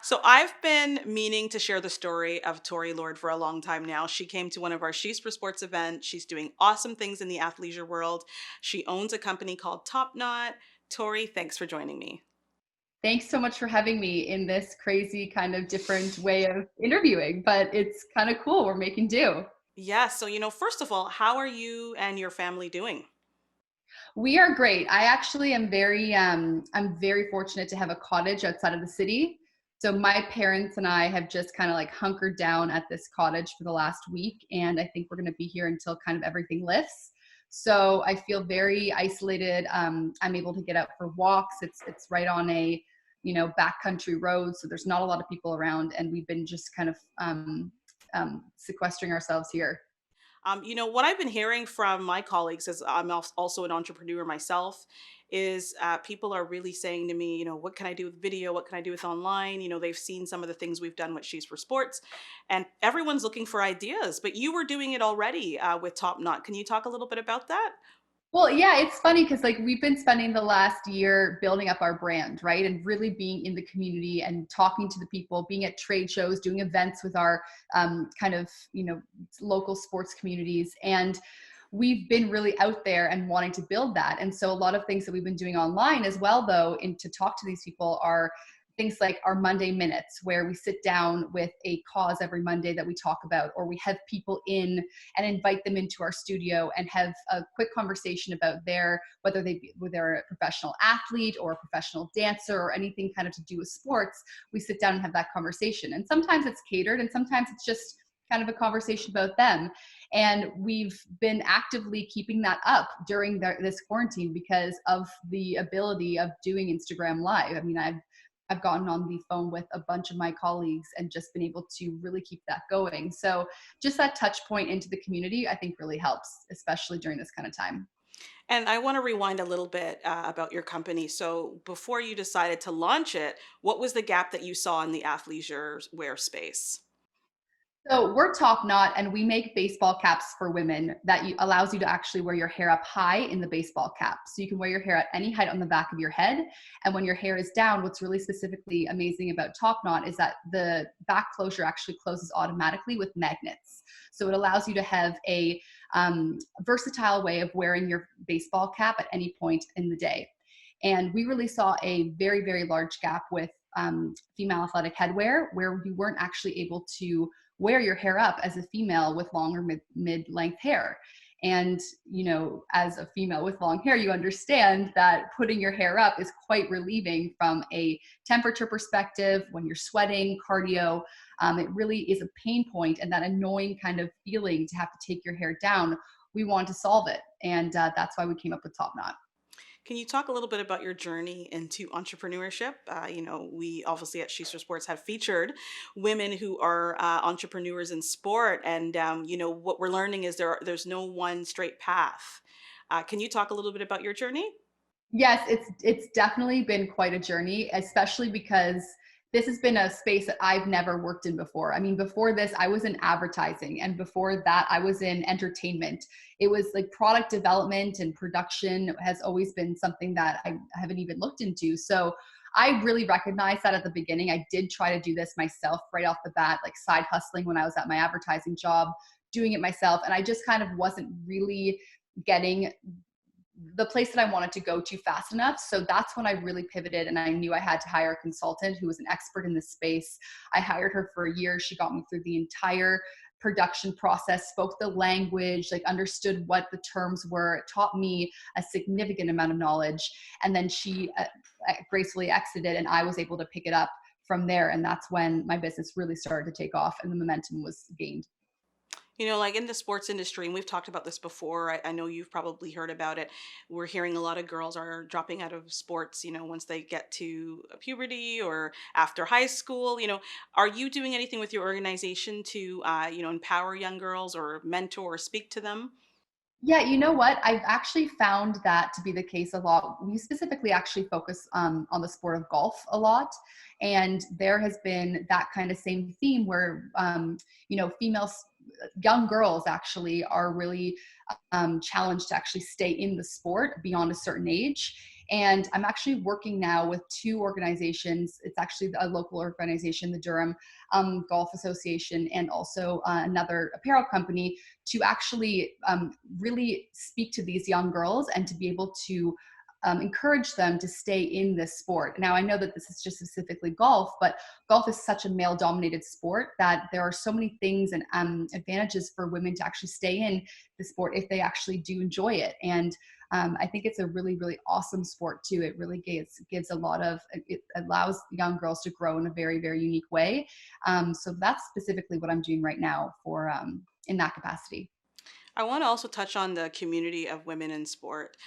So I've been meaning to share the story of Tori Lord for a long time now. She came to one of our She's for Sports events. She's doing awesome things in the athleisure world. She owns a company called Top Knot. Tori, thanks for joining me. Thanks so much for having me in this crazy kind of different way of interviewing, but it's kind of cool. We're making do. Yeah, so first of all, how are you and your family doing? We are great. I actually am I'm very fortunate to have a cottage outside of the city. So my parents and I have just kind of like hunkered down at this cottage for the last week, and I think we're going to be here until kind of everything lifts. So I feel very isolated. I'm able to get out for walks. It's right on a backcountry road, so there's not a lot of people around, and we've been just kind of sequestering ourselves here. What I've been hearing from my colleagues, as I'm also an entrepreneur myself, is people are really saying to me, what can I do with video? What can I do with online? They've seen some of the things we've done with She's for Sports, and everyone's looking for ideas. But you were doing it already with Top Knot. Can you talk a little bit about that? Well, yeah, it's funny because like we've been spending the last year building up our brand, right? And really being in the community and talking to the people, being at trade shows, doing events with our kind of, local sports communities. And we've been really out there and wanting to build that. And so a lot of things that we've been doing online as well, though, and to talk to these people are things like our Monday minutes, where we sit down with a cause every Monday that we talk about, or we have people in and invite them into our studio and have a quick conversation about whether they're a professional athlete or a professional dancer or anything kind of to do with sports. We sit down and have that conversation. And sometimes it's catered and sometimes it's just kind of a conversation about them. And we've been actively keeping that up during this quarantine because of the ability of doing Instagram Live. I mean, I've gotten on the phone with a bunch of my colleagues and just been able to really keep that going. So just that touch point into the community, I think really helps, especially during this kind of time. And I want to rewind a little bit about your company. So before you decided to launch it, what was the gap that you saw in the athleisure wear space? So we're Top Knot, and we make baseball caps for women that allows you to actually wear your hair up high in the baseball cap. So you can wear your hair at any height on the back of your head. And when your hair is down, what's really specifically amazing about Top Knot is that the back closure actually closes automatically with magnets. So it allows you to have a versatile way of wearing your baseball cap at any point in the day. And we really saw a very, very large gap with female athletic headwear, where you weren't actually able to wear your hair up as a female with long or mid-length hair. And, as a female with long hair, you understand that putting your hair up is quite relieving from a temperature perspective when you're sweating, cardio. It really is a pain point, and that annoying kind of feeling to have to take your hair down. We want to solve it. And that's why we came up with Top Knot. Can you talk a little bit about your journey into entrepreneurship? We obviously at She's for Sports have featured women who are entrepreneurs in sport, and what we're learning is there's no one straight path. Can you talk a little bit about your journey? Yes, it's definitely been quite a journey, especially because this has been a space that I've never worked in before. I mean, before this, I was in advertising, and before that, I was in entertainment. It was like product development and production has always been something that I haven't even looked into. So I really recognized that at the beginning. I did try to do this myself right off the bat, like side hustling when I was at my advertising job, doing it myself. And I just kind of wasn't really getting the place that I wanted to go to fast enough. So that's when I really pivoted, and I knew I had to hire a consultant who was an expert in this space. I hired her for a year. She got me through the entire production process, spoke the language, like understood what the terms were, taught me a significant amount of knowledge. And then she gracefully exited, and I was able to pick it up from there. And that's when my business really started to take off and the momentum was gained. Like in the sports industry, and we've talked about this before. I know you've probably heard about it. We're hearing a lot of girls are dropping out of sports, once they get to puberty or after high school. Are you doing anything with your organization to, empower young girls or mentor or speak to them? Yeah, you know what? I've actually found that to be the case a lot. We specifically actually focus on the sport of golf a lot. And there has been that kind of same theme where, females, young girls actually are really challenged to actually stay in the sport beyond a certain age. And I'm actually working now with two organizations. It's actually a local organization, the Durham Golf Association, and also another apparel company, to actually really speak to these young girls and to be able to encourage them to stay in this sport. Now, I know that this is just specifically golf, but golf is such a male dominated sport that there are so many things and advantages for women to actually stay in the sport if they actually do enjoy it. And I think it's a really, really awesome sport too. It really gives a lot of, it allows young girls to grow in a very, very unique way. So that's specifically what I'm doing right now for in that capacity. I want to also touch on the community of women in sport.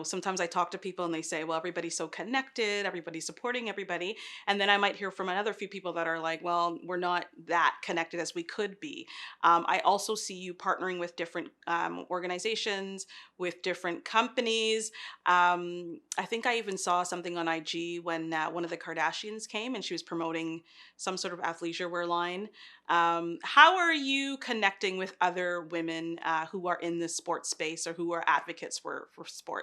Sometimes I talk to people and they say, well, everybody's so connected, everybody's supporting everybody. And then I might hear from another few people that are like, well, we're not that connected as we could be. I also see you partnering with different organizations, with different companies. I think I even saw something on IG when one of the Kardashians came and she was promoting some sort of athleisure wear line. How are you connecting with other women who are in the sports space or who are advocates for sports?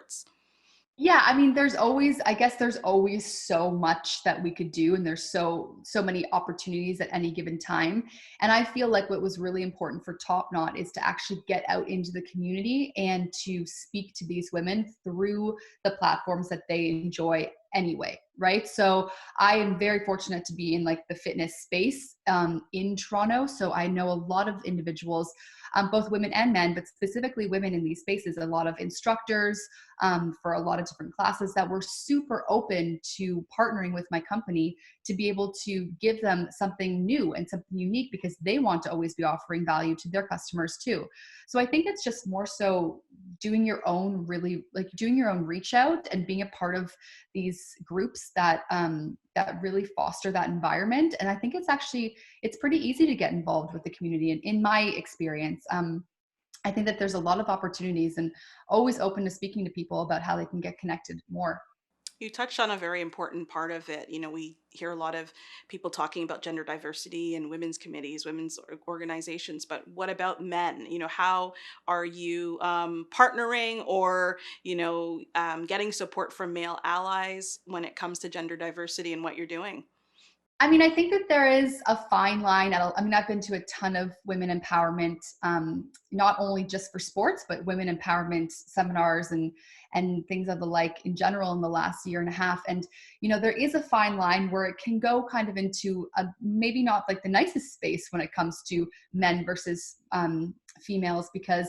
Yeah, I mean, I guess there's always so much that we could do, and there's so many opportunities at any given time. And I feel like what was really important for Top Knot is to actually get out into the community and to speak to these women through the platforms that they enjoy anyway, right? So I am very fortunate to be in like the fitness space in Toronto. So I know a lot of individuals, both women and men, but specifically women in these spaces, a lot of instructors, for a lot of different classes that were super open to partnering with my company to be able to give them something new and something unique, because they want to always be offering value to their customers too. So I think it's just more so doing your own, really like doing your own reach out and being a part of these groups that that really foster that environment. And I think it's pretty easy to get involved with the community. And in my experience, I think that there's a lot of opportunities, and always open to speaking to people about how they can get connected more. You touched on a very important part of it. We hear a lot of people talking about gender diversity and women's committees, women's organizations, but what about men? How are you partnering or, getting support from male allies when it comes to gender diversity and what you're doing? I mean, I think that there is a fine line. I mean, I've been to a ton of women empowerment, not only just for sports, but women empowerment seminars and things of the like in general in the last year and a half. And there is a fine line where it can go kind of into a maybe not like the nicest space when it comes to men versus females, because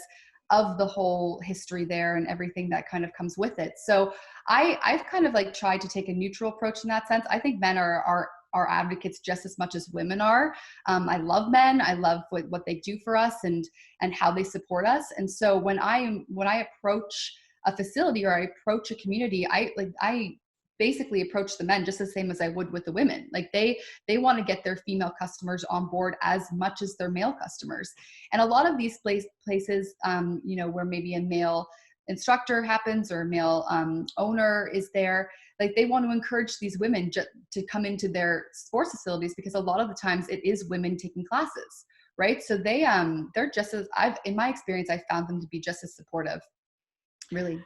of the whole history there and everything that kind of comes with it. So I've kind of like tried to take a neutral approach in that sense. I think men are advocates just as much as women are. I love men. I love what they do for us and how they support us. And so when I approach a facility or I approach a community, I basically approach the men just the same as I would with the women. Like they want to get their female customers on board as much as their male customers. And a lot of these places, where maybe a male instructor happens or a male owner is there, like they want to encourage these women to come into their sports facilities, because a lot of the times it is women taking classes, right? So they're just as, I've in my experience I found them to be just as supportive, really.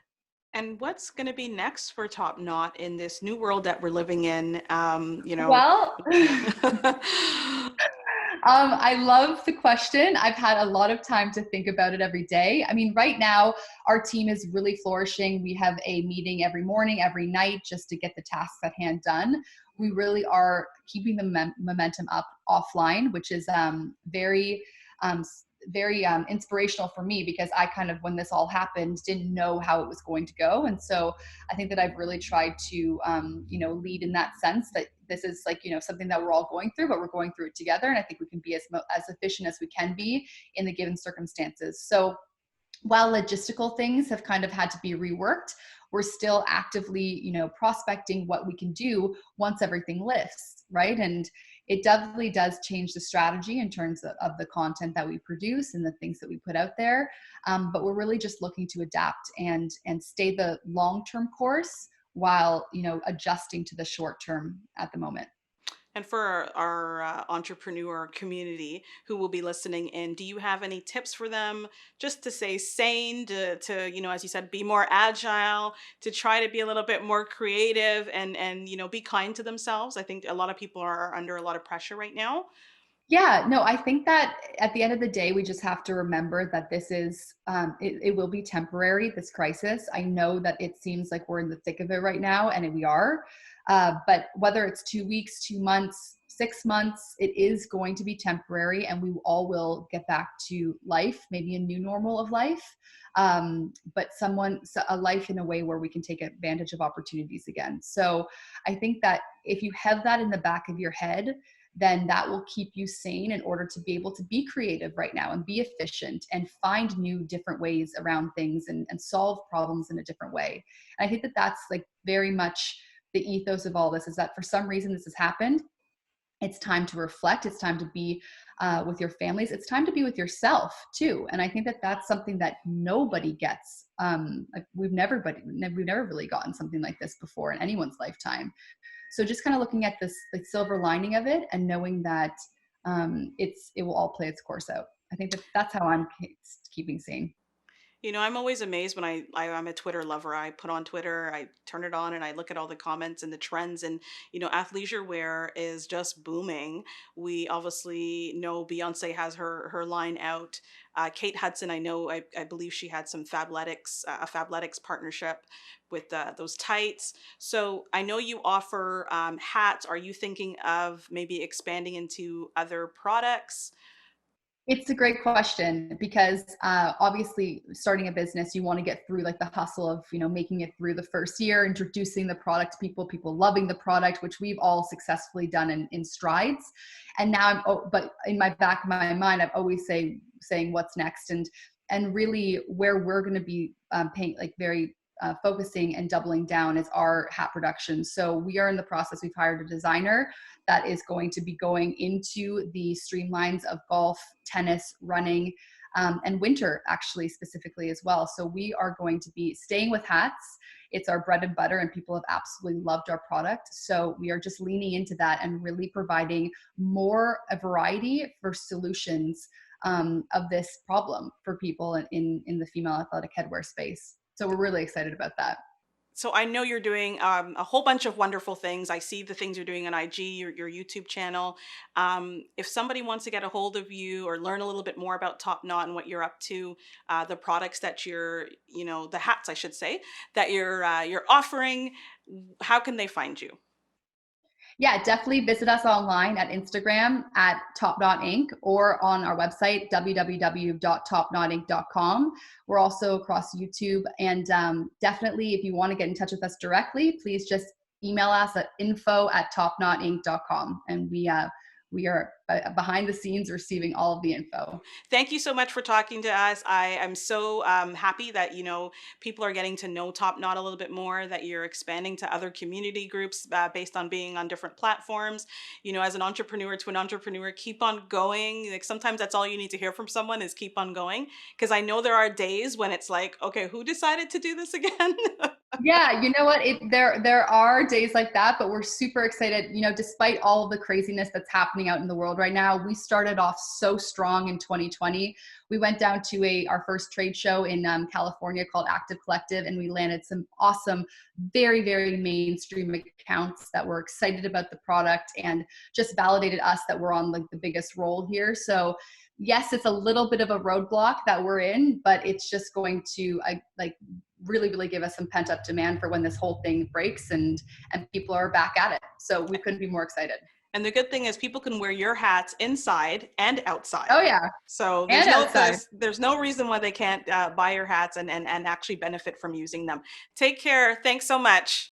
And what's going to be next for Top Knot in this new world that we're living in? Well, I love the question. I've had a lot of time to think about it every day. I mean, right now, our team is really flourishing. We have a meeting every morning, every night, just to get the tasks at hand done. We really are keeping the momentum up offline, which is um, very inspirational for me, because I kind of, when this all happened, didn't know how it was going to go. And so I think that I've really tried to, lead in that sense, that this is like, something that we're all going through, but we're going through it together. And I think we can be as efficient as we can be in the given circumstances. So while logistical things have kind of had to be reworked, we're still actively, prospecting what we can do once everything lifts, right? And it definitely does change the strategy in terms of the content that we produce and the things that we put out there. But we're really just looking to adapt and stay the long-term course while, adjusting to the short term at the moment. And for our entrepreneur community who will be listening in, do you have any tips for them just to stay sane, to as you said, be more agile, to try to be a little bit more creative and be kind to themselves? I think a lot of people are under a lot of pressure right now. Yeah, no, I think that at the end of the day, we just have to remember that this is, it will be temporary, this crisis. I know that it seems like we're in the thick of it right now, and we are. But whether it's 2 weeks, 2 months, 6 months, it is going to be temporary, and we all will get back to life, maybe a new normal of life. But a life in a way where we can take advantage of opportunities again. So I think that if you have that in the back of your head, then that will keep you sane in order to be able to be creative right now and be efficient and find new different ways around things and solve problems in a different way. And I think that that's like very much the ethos of all this, is that for some reason this has happened. It's time to reflect. It's time to be with your families. It's time to be with yourself too. And I think that that's something that nobody gets. Like we've never really gotten something like this before in anyone's lifetime. So just kind of looking at this like silver lining of it and knowing that it will all play its course out. I think that that's how I'm keeping sane. I'm always amazed when I'm a Twitter lover. I put on Twitter, I turn it on, and I look at all the comments and the trends. And athleisure wear is just booming. We obviously know Beyonce has her line out. Kate Hudson, I believe she had some a Fabletics partnership with those tights. So I know you offer hats. Are you thinking of maybe expanding into other products? It's a great question because obviously starting a business, you want to get through like the hustle of, making it through the first year, introducing the product to people loving the product, which we've all successfully done in strides. And now but in my back of my mind, I'm always saying what's next, and really where we're going to be paying like very focusing and doubling down is our hat production. So we are in the process. We've hired a designer that is going to be going into the streamlines of golf, tennis, running, and winter actually specifically as well. So we are going to be staying with hats. It's our bread and butter, and people have absolutely loved our product. So we are just leaning into that and really providing more a variety for solutions of this problem for people in the female athletic headwear space. So we're really excited about that. So I know you're doing a whole bunch of wonderful things. I see the things you're doing on IG, your YouTube channel. If somebody wants to get a hold of you or learn a little bit more about Top Knot and what you're up to, the products that the hats, I should say, that you're offering, how can they find you? Yeah, definitely visit us online at Instagram at Top Knot Inc. or on our website, www.topknotinc.com. We're also across YouTube. And definitely, if you want to get in touch with us directly, please just email us at info@topknotinc.com. And we are behind the scenes receiving all of the info. Thank you so much for talking to us. I am so happy that people are getting to know Top Knot a little bit more. That you're expanding to other community groups based on being on different platforms. As an entrepreneur to an entrepreneur, keep on going. Like sometimes that's all you need to hear from someone is keep on going. Because I know there are days when it's like, okay, who decided to do this again? Yeah, you know what? There are days like that, but we're super excited. Despite all of the craziness that's happening out in the world right now, we started off so strong in 2020. We went down to our first trade show in California called Active Collective, and we landed some awesome, very very mainstream accounts that were excited about the product and just validated us that we're on like the biggest role here. So yes, it's a little bit of a roadblock that we're in, but it's just going to really give us some pent up demand for when this whole thing breaks and people are back at it. So we couldn't be more excited. And the good thing is people can wear your hats inside and outside. Oh yeah, So and outside. there's no reason why they can't buy your hats and actually benefit from using them. Take care. Thanks so much.